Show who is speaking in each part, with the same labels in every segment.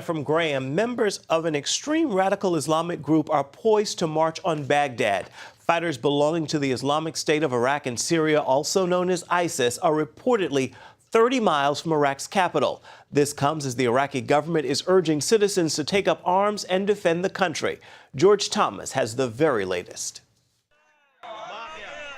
Speaker 1: From Graham, members of an extreme radical Islamic group are poised to march on Baghdad. Fighters belonging to the Islamic State of Iraq and Syria, also known as ISIS, are reportedly 30 miles from Iraq's capital. This comes as the Iraqi government is urging citizens to take up arms and defend the country. George Thomas has the very latest.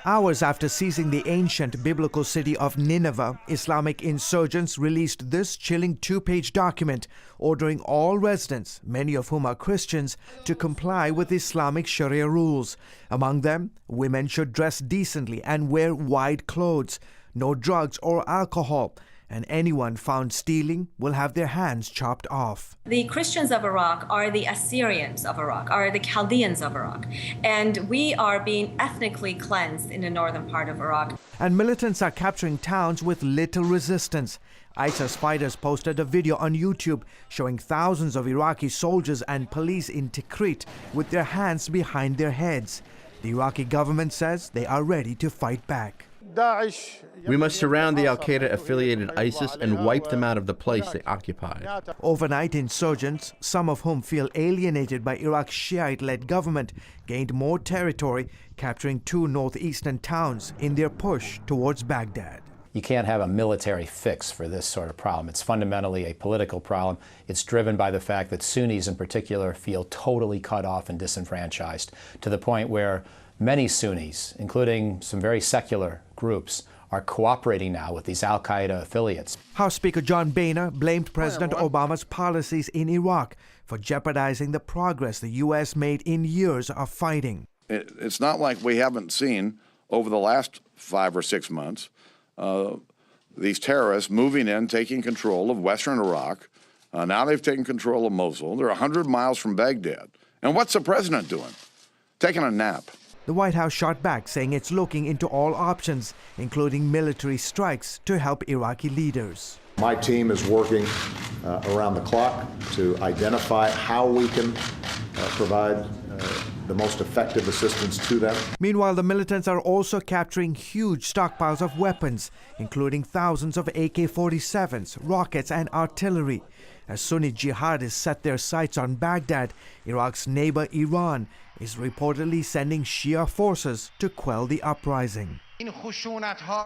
Speaker 2: Hours after seizing the ancient biblical city of Nineveh, Islamic insurgents released this chilling two-page document ordering all residents, many of whom are Christians, to comply with Islamic Sharia rules. Among them, women should dress decently and wear wide clothes, no drugs or alcohol, and anyone found stealing will have their hands chopped off.
Speaker 3: The Christians of Iraq are the Assyrians of Iraq, are the Chaldeans of Iraq, and we are being ethnically cleansed in the northern part of Iraq.
Speaker 2: And militants are capturing towns with little resistance. ISIS fighters posted a video on YouTube showing thousands of Iraqi soldiers and police in Tikrit with their hands behind their heads. The Iraqi government says they are ready to fight back.
Speaker 4: We must surround the al-Qaeda-affiliated ISIS and wipe them out of the place they occupied.
Speaker 2: Overnight, insurgents, some of whom feel alienated by Iraq's Shiite-led government, gained more territory, capturing two northeastern towns in their push towards Baghdad.
Speaker 5: You can't have a military fix for this sort of problem. It's fundamentally a political problem. It's driven by the fact that Sunnis in particular feel totally cut off and disenfranchised, to the point where many Sunnis, including some very secular groups, are cooperating now with these al-Qaeda affiliates.
Speaker 2: House Speaker John Boehner blamed President Obama's policies in Iraq for jeopardizing the progress the U.S. made in years of fighting.
Speaker 6: It's not like we haven't seen over the last 5 or 6 months these terrorists moving in, taking control of western Iraq. Now they've taken control of Mosul. They're 100 miles from Baghdad. And what's the president doing? Taking a nap.
Speaker 2: The White House shot back, saying it's looking into all options, including military strikes, to help Iraqi leaders.
Speaker 7: My team is working around the clock to identify how we can provide the most effective assistance to them.
Speaker 2: Meanwhile, the militants are also capturing huge stockpiles of weapons, including thousands of AK-47s, rockets, and artillery. As Sunni jihadists set their sights on Baghdad, Iraq's neighbor Iran is reportedly sending Shia forces to quell the uprising.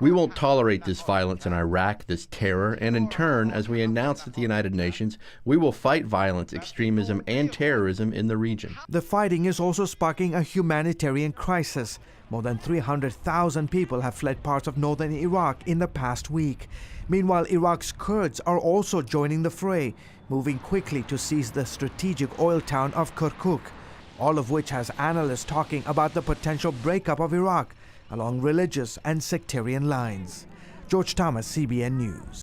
Speaker 4: We won't tolerate this violence in Iraq, this terror, and in turn, as we announced at the United Nations, we will fight violence, extremism, and terrorism in the region.
Speaker 2: The fighting is also sparking a humanitarian crisis. More than 300,000 people have fled parts of northern Iraq in the past week. Meanwhile, Iraq's Kurds are also joining the fray, moving quickly to seize the strategic oil town of Kirkuk, all of which has analysts talking about the potential breakup of Iraq along religious and sectarian lines. George Thomas, CBN News.